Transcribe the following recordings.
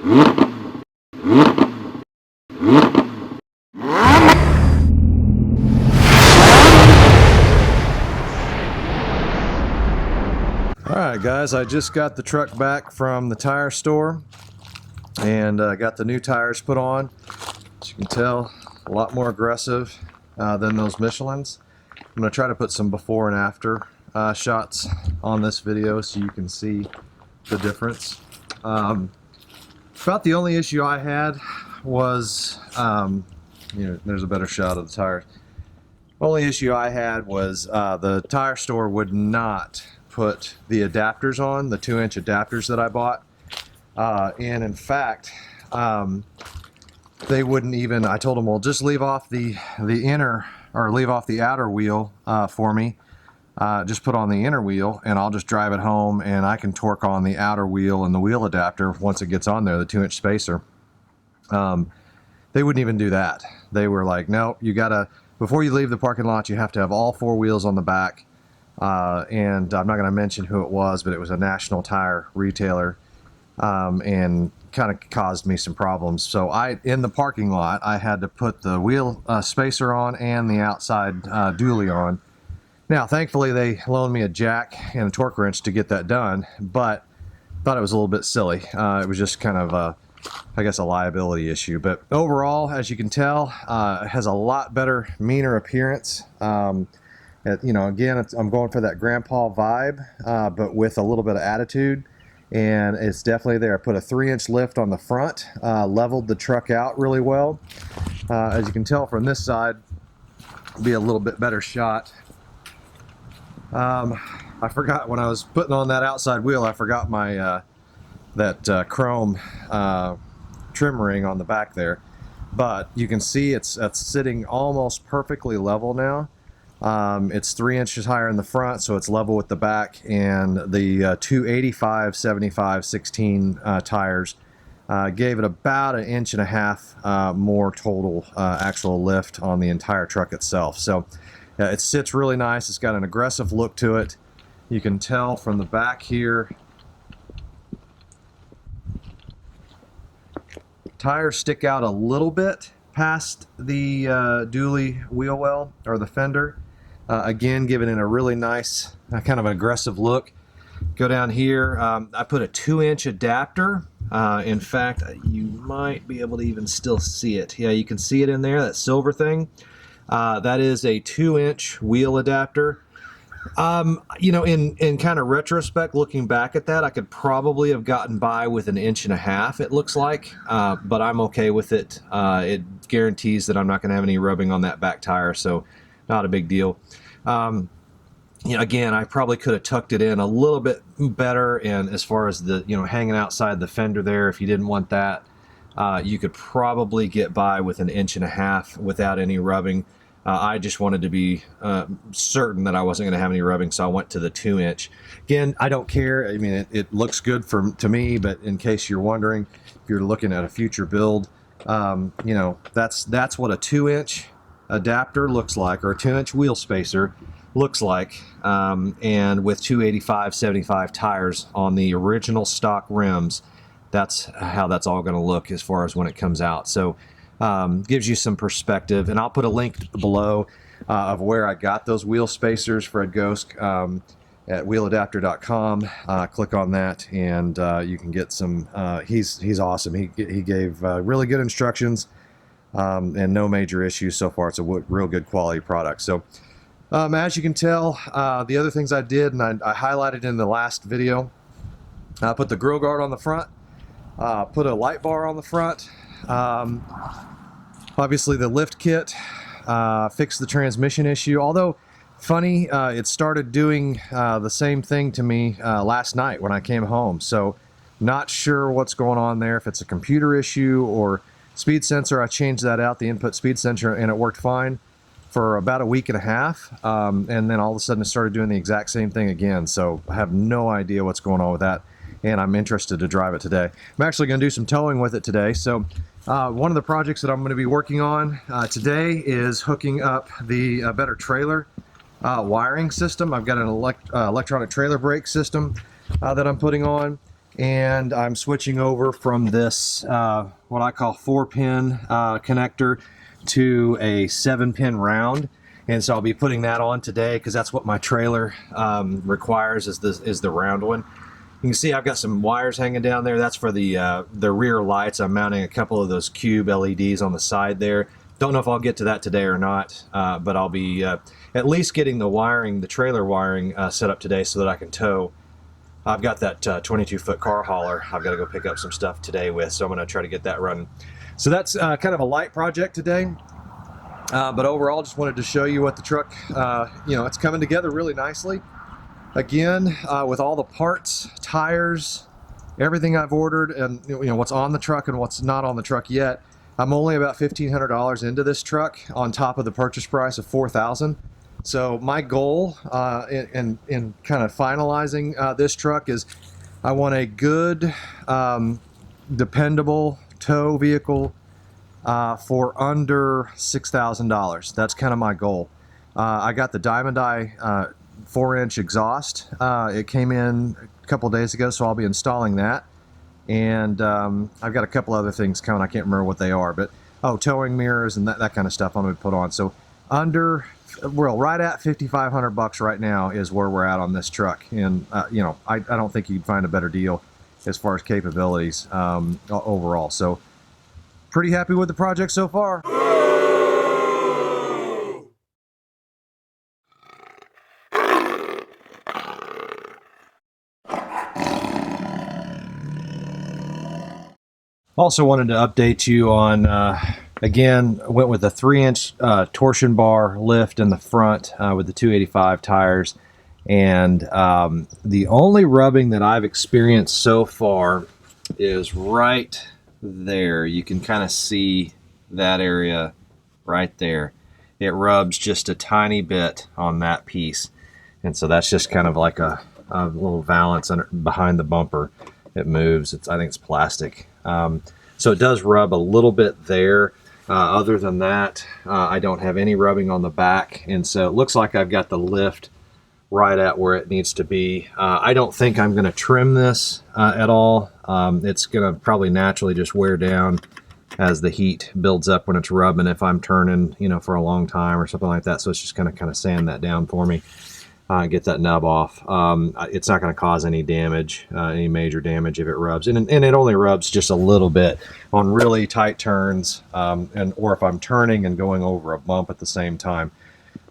Alright guys, I just got the truck back from the tire store and got the new tires put on. As you can tell, a lot more aggressive than those Michelins. I'm going to try to put some before and after shots on this video so you can see the difference. About the only issue I had was, there's a better shot of the tires. Only issue I had was the tire store would not put the adapters on, the 2-inch adapters that I bought. And in fact, they wouldn't even, I told them, well, just leave off the inner, or leave off the outer wheel for me. Just put on the inner wheel and I'll just drive it home and I can torque on the outer wheel and the wheel adapter once it gets on there, the 2-inch spacer. They wouldn't even do that. They were like, no, you gotta, before you leave the parking lot, you have to have all 4 wheels on the back. And I'm not going to mention who it was, but it was a national tire retailer, and kind of caused me some problems. So in the parking lot, I had to put the wheel spacer on and the outside dually on. Now, thankfully, they loaned me a jack and a torque wrench to get that done, but thought it was a little bit silly. It was just kind of, I guess, a liability issue. But overall, as you can tell, it has a lot better, meaner appearance. Again, I'm going for that grandpa vibe, but with a little bit of attitude, and it's definitely there. I put a 3-inch lift on the front, leveled the truck out really well. As you can tell from this side, be a little bit better shot. I forgot when I was putting on that outside wheel, I forgot my that chrome trim ring on the back there, but you can see it's sitting almost perfectly level now. It's 3 inches higher in the front, so it's level with the back, and the 285 75 16 tires gave it about 1.5 inches more total actual lift on the entire truck itself. So it sits really nice. It's got an aggressive look to it. You can tell from the back here. Tires stick out a little bit past the dually wheel well, or the fender. Again, giving it a really nice, kind of an aggressive look. Go down here. I put a 2-inch adapter. In fact, you might be able to even still see it. Yeah, you can see it in there, that silver thing. That is a 2-inch wheel adapter. In kind of retrospect, looking back at that, I could probably have gotten by with 1.5 inches, it looks like, but I'm okay with it. It guarantees that I'm not going to have any rubbing on that back tire, so not a big deal. Again, I probably could have tucked it in a little bit better, and as far as the, hanging outside the fender there, if you didn't want that, you could probably get by with 1.5 inches without any rubbing. I just wanted to be certain that I wasn't going to have any rubbing, so I went to the 2-inch. Again, I don't care. I mean, it looks good to me, but in case you're wondering, if you're looking at a future build, that's what a 2-inch adapter looks like, or a 2-inch wheel spacer looks like, and with 285 75 tires on the original stock rims, that's how that's all going to look as far as when it comes out. So gives you some perspective, and I'll put a link below of where I got those wheel spacers, Fred Ghost, at wheeladapter.com. Click on that and you can get some. He's awesome. He gave really good instructions, and no major issues so far. It's a real good quality product. So as you can tell, the other things I did, and I highlighted in the last video, I put the grill guard on the front, put a light bar on the front, obviously the lift kit, fixed the transmission issue, although funny, it started doing the same thing to me last night when I came home, so not sure what's going on there, if it's a computer issue or speed sensor. I changed that out, the input speed sensor, and it worked fine for about 1.5 weeks, and then all of a sudden it started doing the exact same thing again, so I have no idea what's going on with that, and I'm interested to drive it today. I'm actually going to do some towing with it today. So one of the projects that I'm going to be working on today is hooking up the better trailer wiring system. I've got an electronic trailer brake system that I'm putting on. and I'm switching over from this what I call 4-pin connector to a 7-pin round. And so I'll be putting that on today because that's what my trailer requires, is the round one. You can see I've got some wires hanging down there. That's for the rear lights. I'm mounting a couple of those cube LEDs on the side there. Don't know if I'll get to that today or not, but I'll be at least getting the wiring, the trailer wiring set up today so that I can tow. I've got that 22-foot car hauler I've got to go pick up some stuff today with, so I'm going to try to get that running. So that's kind of a light project today. But overall, just wanted to show you what the truck, it's coming together really nicely. Again, with all the parts, tires, everything I've ordered, and what's on the truck and what's not on the truck yet, I'm only about $1,500 into this truck on top of the purchase price of $4,000. So my goal in kind of finalizing this truck is I want a good, dependable tow vehicle for under $6,000. That's kind of my goal. I got the Diamond Eye 4-inch exhaust. It came in a couple days ago, so I'll be installing that. And I've got a couple other things coming. I can't remember what they are, but towing mirrors and that kind of stuff I'm going to put on. So right at $5,500 right now is where we're at on this truck. And I don't think you'd find a better deal as far as capabilities overall. So pretty happy with the project so far. Also wanted to update you on, again, went with a 3-inch torsion bar lift in the front with the 285 tires. And the only rubbing that I've experienced so far is right there. You can kind of see that area right there. It rubs just a tiny bit on that piece. And so that's just kind of like a little valance behind the bumper. It moves. I think it's plastic. So it does rub a little bit there. Other than that, I don't have any rubbing on the back. And so it looks like I've got the lift right at where it needs to be. I don't think I'm going to trim this at all. It's going to probably naturally just wear down as the heat builds up when it's rubbing if I'm turning, for a long time or something like that. So it's just going to kind of sand that down for me, get that nub off. It's not going to cause any damage, any major damage if it rubs. And it only rubs just a little bit on really tight turns, or if I'm turning and going over a bump at the same time.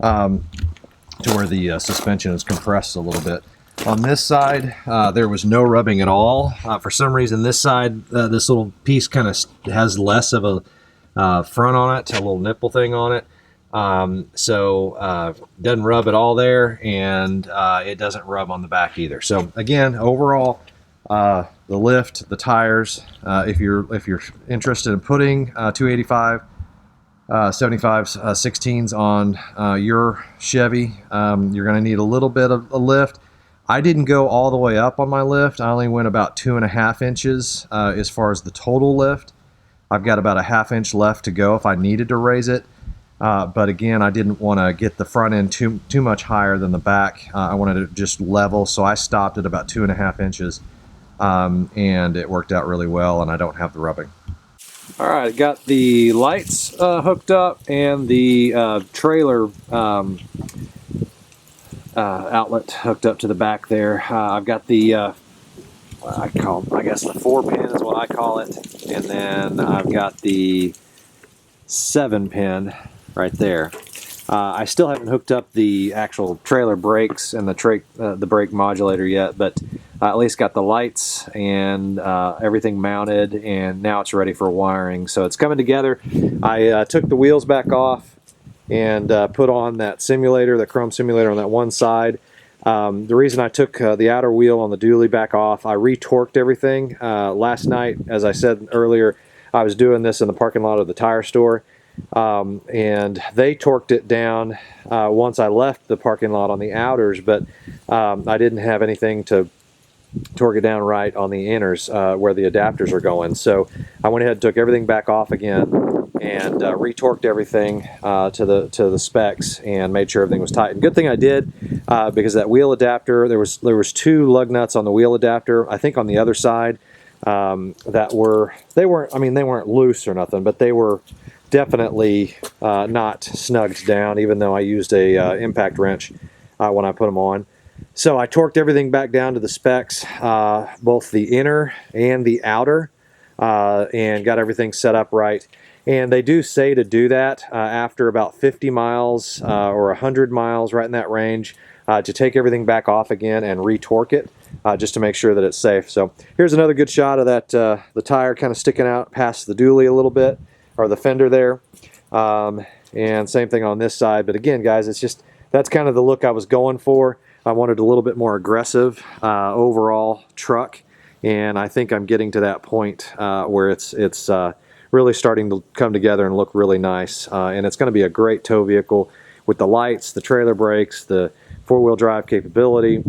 To where the suspension is compressed a little bit. On this side, there was no rubbing at all. For some reason, this side, this little piece kind of has less of a front on it, a little nipple thing on it. So doesn't rub at all there, and it doesn't rub on the back either. So again, overall, the lift, the tires, if you're interested in putting 285 75s, 16s on your Chevy, you're going to need a little bit of a lift. I didn't go all the way up on my lift. I only went about 2.5 inches as far as the total lift. I've got about a 1/2 inch left to go if I needed to raise it. But again, I didn't want to get the front end too much higher than the back. I wanted it just level, so I stopped at about 2.5 inches, and it worked out really well, and I don't have the rubbing. All right, got the lights hooked up and the trailer outlet hooked up to the back there. I've got the I guess the 4-pin is what I call it, and then I've got the 7-pin right there. I still haven't hooked up the actual trailer brakes and the brake modulator yet, but I at least got the lights and everything mounted, and now it's ready for wiring. So it's coming together. I took the wheels back off and put on that simulator, the chrome simulator on that one side. The reason I took the outer wheel on the dually back off, I retorqued everything. Last night, as I said earlier, I was doing this in the parking lot of the tire store. And they torqued it down once I left the parking lot on the outers, but I didn't have anything to torque it down right on the inners where the adapters are going. So I went ahead and took everything back off again and retorqued everything to the specs and made sure everything was tight. And good thing I did, because that wheel adapter, there was 2 lug nuts on the wheel adapter. I think on the other side that they weren't loose or nothing, but they were definitely not snugged down, even though I used a impact wrench when I put them on. So I torqued everything back down to the specs, both the inner and the outer, and got everything set up right. And they do say to do that after about 50 miles or 100 miles, right in that range, to take everything back off again and retorque it, just to make sure that it's safe. So here's another good shot of that, the tire kind of sticking out past the dually a little bit, or the fender there. And same thing on this side. But again, guys, that's kind of the look I was going for. I wanted a little bit more aggressive overall truck, and I think I'm getting to that point where it's really starting to come together and look really nice. And it's going to be a great tow vehicle with the lights, the trailer brakes, the 4-wheel drive capability,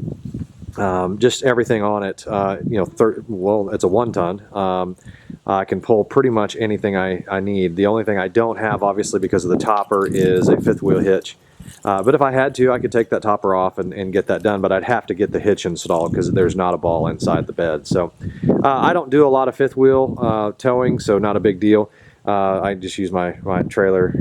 just everything on it. Well, it's a 1-ton. I can pull pretty much anything I need. The only thing I don't have, obviously, because of the topper, is a 5th wheel hitch. But if I had to, I could take that topper off and get that done, but I'd have to get the hitch installed because there's not a ball inside the bed. So I don't do a lot of 5th wheel towing, so not a big deal. I just use my trailer,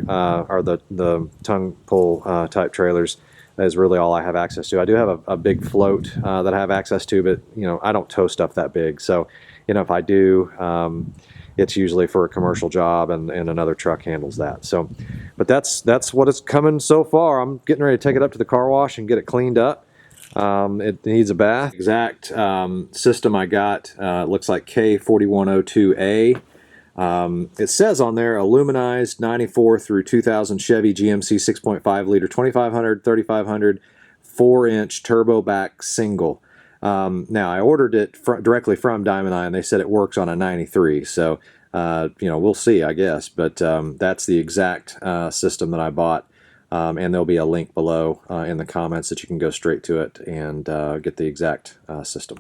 or the tongue pull type trailers is really all I have access to. I do have a big float that I have access to, but I don't tow stuff that big. So if I do, it's usually for a commercial job, and another truck handles that. So, but that's what it's coming so far. I'm getting ready to take it up to the car wash and get it cleaned up. It needs a bath. Exact system I got looks like K4102A. It says on there aluminized 94 through 2000 Chevy GMC 6.5 liter 2500, 3500, 4-inch turbo back single. Now I ordered it directly from Diamond Eye, and they said it works on a 93. So we'll see, I guess. But that's the exact system that I bought, and there'll be a link below in the comments that you can go straight to it and get the exact system.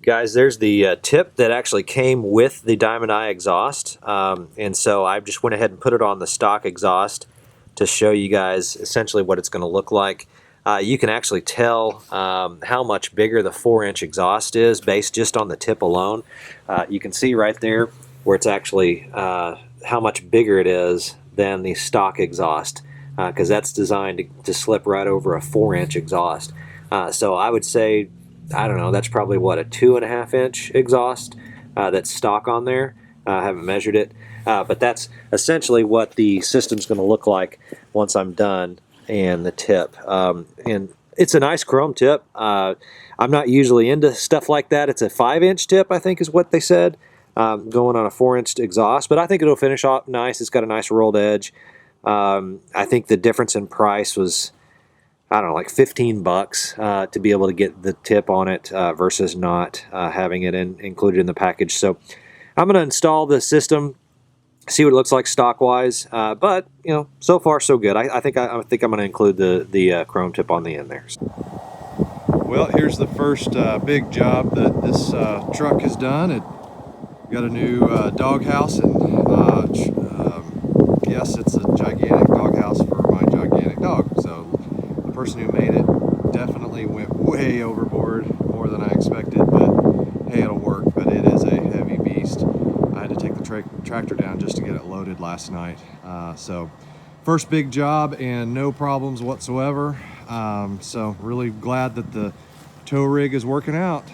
Guys, there's the tip that actually came with the Diamond Eye exhaust, and so I just went ahead and put it on the stock exhaust to show you guys essentially what it's going to look like. You can actually tell how much bigger the 4-inch exhaust is based just on the tip alone. You can see right there where it's actually how much bigger it is than the stock exhaust, because that's designed to slip right over a 4-inch exhaust. So I would say, I don't know, that's probably what, a 2.5-inch exhaust that's stock on there. I haven't measured it, but that's essentially what the system's going to look like once I'm done. And the tip, and it's a nice chrome tip. I'm not usually into stuff like that. It's a 5-inch tip, I think is what they said, going on a 4-inch exhaust, but I think it'll finish off nice. It's got a nice rolled edge. I think the difference in price was, I don't know, like 15 bucks to be able to get the tip on it versus not having it included in the package. So I'm going to install the system, see what it looks like stock wise, but so far so good. I think I'm going to include the chrome tip on the end there. Well, here's the first big job that this truck has done. It got a new doghouse, and yes, it's a gigantic doghouse for my gigantic dog. So the person who made it definitely went way overboard, more than I expected, but hey, it'll work. But it is a heavy beast. I had to take the tractor down just to get it loaded last night. So first big job and no problems whatsoever. So really glad that the tow rig is working out.